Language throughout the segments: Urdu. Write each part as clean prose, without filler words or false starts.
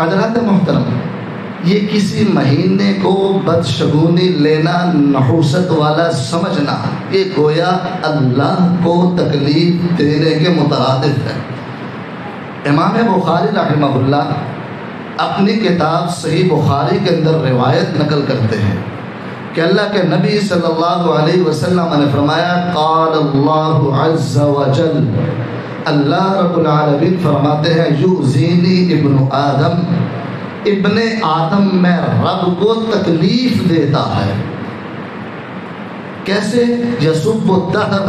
حضرات محترم، یہ کسی مہینے کو بدشگونی لینا، نحوست والا سمجھنا، یہ گویا اللہ کو تکلیف دینے کے مترادف ہے۔ امام بخاری رحمہ اللہ اپنی کتاب صحیح بخاری کے اندر روایت نقل کرتے ہیں کہ اللہ کے نبی صلی اللہ علیہ وسلم نے فرمایا، قال اللہ عز وجل، اللہ رب العالمین فرماتے ہیں، یؤذینی ابن آدم، ابن آدم میں رب کو تکلیف دیتا ہے۔ کیسے؟ یسب الدہر،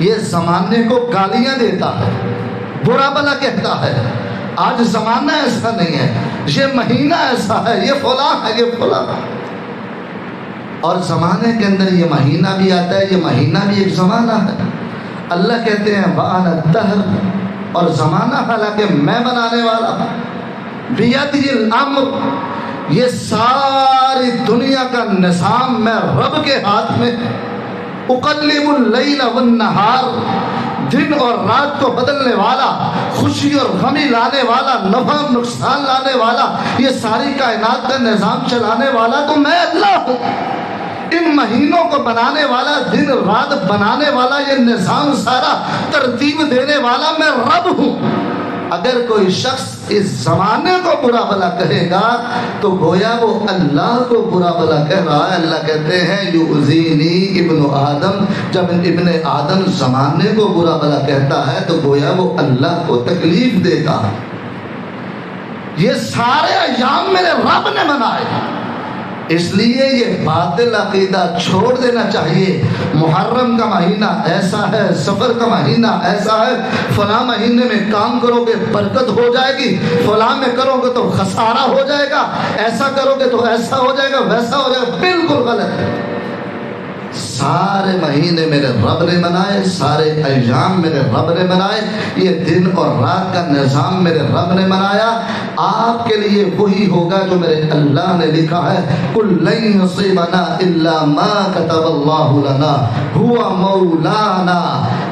یہ زمانے کو گالیاں دیتا ہے، برا بلا کہتا ہے۔ آج زمانہ ایسا نہیں ہے، یہ مہینہ ایسا ہے، یہ فلاں ہے، یہ فلاں۔ اور زمانے کے اندر یہ مہینہ بھی آتا ہے، یہ مہینہ بھی ایک زمانہ ہے۔ اللہ کہتے ہیں وَأَنَا الدَّهْرُ، اور زمانہ حالانکہ میں بنانے والا، بِيَدِهِ الْأَمْرُ، یہ ساری دنیا کا نظام میں رب کے ہاتھ میں، اُقَلِّبُ اللَّيْلَ وَالنَّهَارِ، دن اور رات کو بدلنے والا، خوشی اور غمی لانے والا، نفع نقصان لانے والا، یہ ساری کائنات کا نظام چلانے والا تو میں اللہ ہوں۔ ان مہینوں کو بنانے والا، دن رات بنانے والا، یہ نظام سارا ترتیب دینے والا میں رب ہوں۔ اگر کوئی شخص اس زمانے کو برا بلا کہے گا تو گویا وہ اللہ کو برا بلا کہہ رہا ہے۔ اللہ کہتے ہیں یؤذینی ابن آدم، جب ابن آدم زمانے کو برا بلا کہتا ہے تو گویا وہ اللہ کو تکلیف دیتا ہے۔ یہ سارے ایام میرے رب نے بنائے، اس لیے یہ باطل عقیدہ چھوڑ دینا چاہیے۔ محرم کا مہینہ ایسا ہے، سفر کا مہینہ ایسا ہے، فلاں مہینے میں کام کرو گے برکت ہو جائے گی، فلاں میں کرو گے تو خسارہ ہو جائے گا، ایسا کرو گے تو ایسا ہو جائے گا، ویسا ہو جائے گا، بالکل غلط ہے۔ سارے مہینے میرے رب نے بنائے، سارے ایام میرے رب نے بنائے، یہ دن اور رات کا نظام میرے رب نے بنایا۔ آپ کے لیے وہی ہوگا جو میرے اللہ نے لکھا ہے، قُل لَن يُصِيبَنَا إِلَّا مَا كَتَبَ اللَّهُ لَنَا هُوَ مَوْلَانَا۔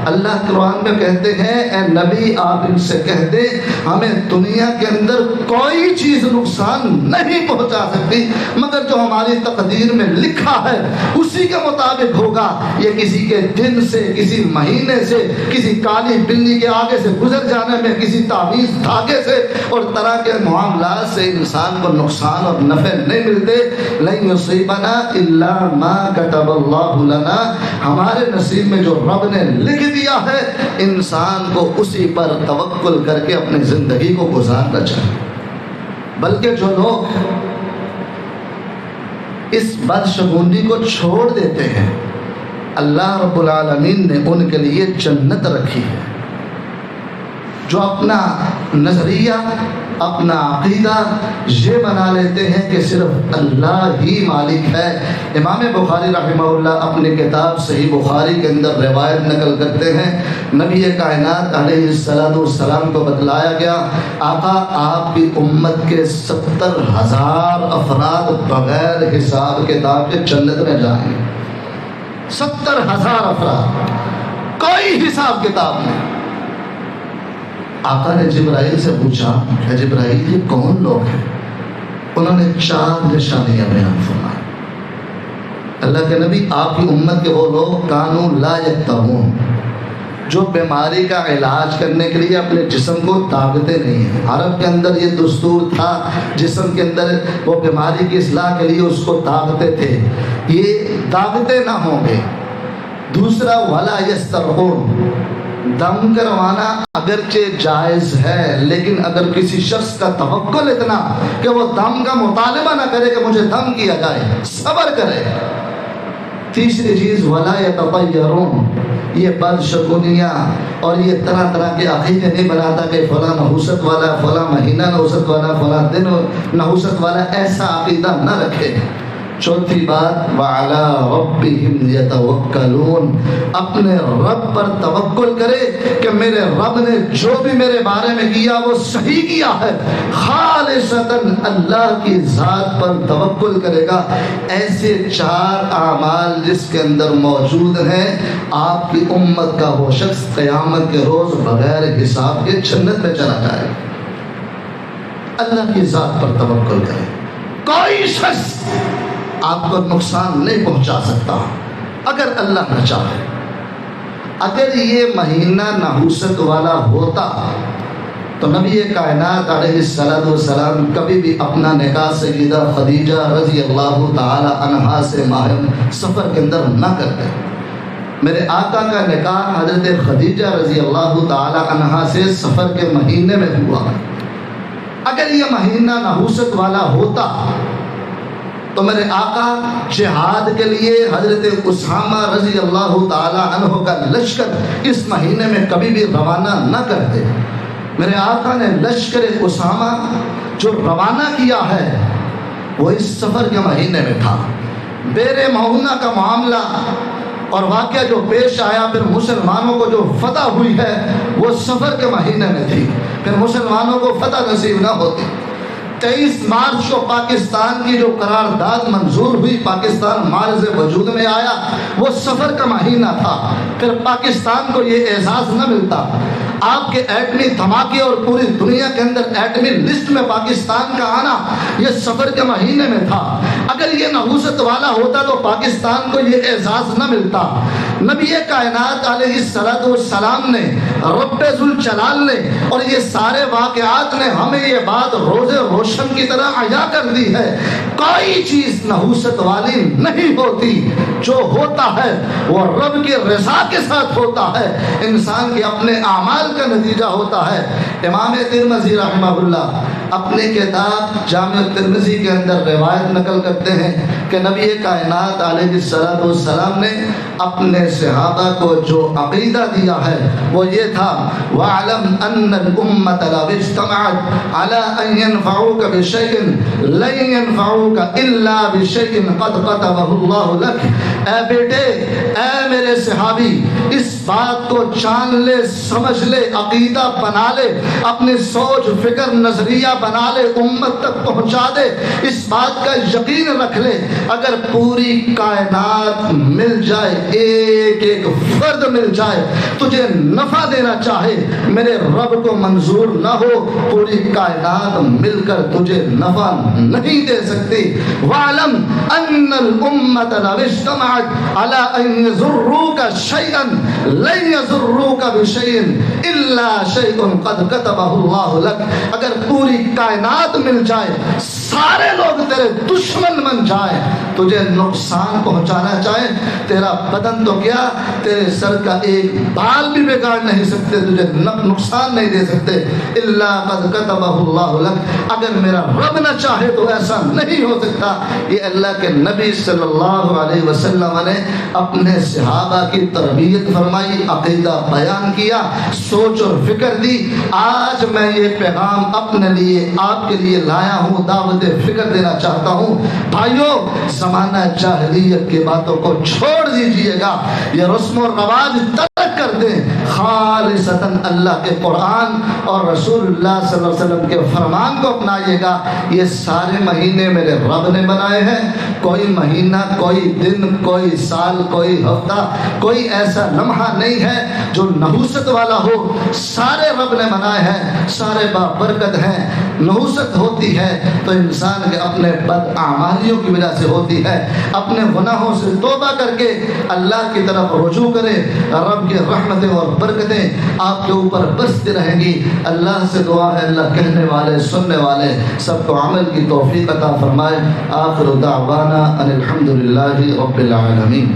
اللہ قرآن میں کہتے ہیں، اے نبی آپ ان سے کہہ دیں، ہمیں دنیا کے اندر کوئی چیز نقصان نہیں پہنچا سکتی مگر جو ہماری تقدیر میں لکھا ہے اسی کے مطابق ہوگا۔ یہ کسی کے دن سے، کسی مہینے سے، کسی کالی بلی کے آگے سے گزر جانے میں، کسی تعویذ دھاگے سے اور طرح کے معاملات سے انسان کو نقصان اور نفع نہیں ملتے۔ لن یصیبنا الا ما کتب اللہ لنا، ہمارے نصیب میں جو رب نے لکھ دیا ہے انسان کو اسی پر توکل کر کے اپنی زندگی کو گزارنا چاہیے۔ بلکہ جو لوگ اس بدشگونی کو چھوڑ دیتے ہیں، اللہ رب العالمین نے ان کے لیے جنت رکھی ہے۔ جو اپنا نظریہ، اپنا عقیدہ یہ بنا لیتے ہیں کہ صرف اللہ ہی مالک ہے۔ امام بخاری رحمہ اللہ اپنی کتاب صحیح بخاری کے اندر روایت نقل کرتے ہیں، نبی کائنات علیہ السلام کو بتلایا گیا، آقا آپ کی امت کے 70,000 افراد بغیر حساب کتاب کے جنت میں جائیں گے۔ 70,000 افراد، کوئی حساب کتاب نہیں۔ آقا نے جبرائیل سے پوچھا کہ جبرائیل یہ کون لوگ ہیں؟ انہوں نے 4 نشانیاں بیان فرمائی۔ اللہ کے نبی آپ کی امت کے وہ لوگ کانوا لا یکتوون، جو بیماری کا علاج کرنے کے لیے اپنے جسم کو داغتے نہیں ہیں۔ عرب کے اندر یہ دستور تھا، جسم کے اندر وہ بیماری کی اصلاح کے لیے اس کو داغتے تھے، یہ داغتے نہ ہوں گے۔ دوسرا ولا یسترخون، دم کروانا اگرچہ جائز ہے لیکن اگر کسی شخص کا توکل اتنا کہ وہ دم کا مطالبہ نہ کرے کہ مجھے دم کیا جائے، صبر کرے۔ تیسری چیز ولا یتطیرون، یہ بدشگونیاں اور یہ طرح طرح کے عقیدے نہیں بناتا کہ فلاں نحوست والا، فلاں مہینہ نحوست والا، فلاں دن نحوست والا، ایسا عقیدہ نہ رکھے۔ چوتھی بات وعلی ربہم یتوکلون، اپنے رب پر توکل کرے کہ میرے رب نے جو بھی میرے بارے میں کیا وہ صحیح کیا ہے، خالصتاً اللہ کی ذات پر توکل کرے گا۔ ایسے 4 اعمال جس کے اندر موجود ہیں، آپ کی امت کا وہ شخص قیامت کے روز بغیر حساب کے جنت میں چلا جائے گا۔ اللہ کی ذات پر توکل کریں. کوئی شخص آپ کو نقصان نہیں پہنچا سکتا اگر اللہ نہ چاہے. اگر یہ مہینہ نحوست والا ہوتا تو نبی کائنات علیہ السلام کبھی بھی اپنا نکاح سیدہ خدیجہ رضی اللہ تعالی عنہا سے ماہ سفر کے اندر نہ کرتے. میرے آقا کا نکاح حضرت خدیجہ رضی اللہ تعالی عنہا سے سفر کے مہینے میں ہوا. اگر یہ مہینہ نحوست والا ہوتا تو میرے آقا جہاد کے لیے حضرت اسامہ رضی اللہ تعالی عنہ کا لشکر اس مہینے میں کبھی بھی روانہ نہ کرتے. میرے آقا نے لشکر اسامہ جو روانہ کیا ہے وہ اس سفر کے مہینے میں تھا. بیر معونہ کا معاملہ اور واقعہ جو پیش آیا پھر مسلمانوں کو جو فتح ہوئی ہے وہ سفر کے مہینے میں تھی. پھر مسلمانوں کو فتح نصیب نہ ہوتی. 23 مارچ کو پاکستان کی جو قرارداد منظور ہوئی، پاکستان معرض وجود میں آیا، وہ سفر کا مہینہ تھا. پھر پاکستان کو یہ اعزاز نہ ملتا. آپ کے ایٹمی دھماکے اور پوری دنیا کے اندر ایٹمی لسٹ میں پاکستان کا آنا یہ سفر کے مہینے میں تھا. اگر یہ نحوست والا ہوتا تو پاکستان کو یہ اعزاز نہ ملتا. نبی کائنات علیہ السلام نے، رب ذوالجلال نے اور یہ سارے واقعات نے ہمیں یہ بات روز روشن کی طرح عیاں کر دی ہے. کوئی چیز نحوست والی نہیں ہوتی. جو ہوتا ہے وہ رب کی رضا کے ساتھ ہوتا ہے، انسان کے اپنے اعمال کا نتیجہ ہوتا ہے. امام ترمذی رحمہ اللہ اپنے کتاب جامع ترمذی کے اندر روایت نقل کرتے ہیں کہ نبی کائنات علیہ السلام نے اپنے صحابہ کو جو عقیدہ دیا ہے وہ یہ تھا: وَاعْلَمْ أَنَّ الْأُمَّةَ لَوْ اجْتَمَعَتْ عَلَىٰ أَن يَنْفَعُوكَ بِشَيْءٍ لَن يَنْفَعُوكَ إِلَّا بِشَيْءٍ قَدْ كَتَبَهُ اللَّهُ لَكَ. اے بیٹے، اے میرے صحابی، اس بات کو جان لے، سمجھ لے، عقیدہ بنا لے، اپنی سوچ فکر نظریہ بنا لے، امت تک پہنچا دے. اس بات کا یقین رکھ لے اگر پوری کائنات مل جائے، ایک ایک فرد مل جائے، تجھے نفع دینا چاہے، میرے رب کو منظور نہ ہو پوری کائنات مل کر تجھے نفع نہیں دے سکتی. وَاعْلَمْ أَنَّ الْأُمَّةَ لَوْ اجْتَمَعَتْ عَلَىٰ أَن يَضُرُّوكَ شَيْئًا لَن يَضُرُّوكَ بِشَيْءٍ إِلَّا شَيْءٌ قَدْ كَتَبَهُ اللَّهُ لَكَ. اگر پوری کائنات مل جائے، سارے لوگ تیرے دشمن بن جائیں، تجھے نقصان پہنچانا چاہیں، تیرا بدن تو کیا، تیرے سر کا ایک بال بھی بگاڑ نہیں سکتے، تجھے نقصان نہیں دے سکتے. الا قد كتبه الله لك. اگر میرا رب نہ چاہے تو ایسا نہیں ہو سکتا. یہ اللہ کے نبی صلی اللہ علیہ وسلم نے اپنے صحابہ کی تربیت فرمائی، عقیدہ بیان کیا، سوچ اور فکر دی. آج میں یہ پیغام اپنے لیے آپ کے لیے لایا ہوں، دعوت فکر دینا چاہتا ہوں. بھائیو، زمانہ جاہلیت کی باتوں کو چھوڑ دیجئے گا، یہ رسم و رواج ترک کر دیں، خالصتاً اللہ کے قرآن اور رسول اللہ صلی اللہ علیہ وسلم کے فرمان کو اپنائیے گا. یہ سارے مہینے میرے رب نے بنائے ہیں. کوئی مہینہ، کوئی دن، کوئی سال، کوئی ہفتہ، کوئی ایسا لمحہ نہیں ہے جو نحوست والا ہو. سارے رب نے بنائے ہیں، سارے بابرکت ہیں. نحوست ہوتی ہے تو انسان کے اپنے بد اعمالیوں کی وجہ سے ہوتی ہے. اپنے گناہوں سے توبہ کر کے اللہ کی طرف رجوع کرے، رب کی رحمتیں اور برکتیں آپ کے اوپر برستی رہیں گی. اللہ سے دعا ہے اللہ کہنے والے سننے والے سب کو عمل کی توفیق عطا فرمائے. آخر دعوانا ان الحمد للہ رب العالمین.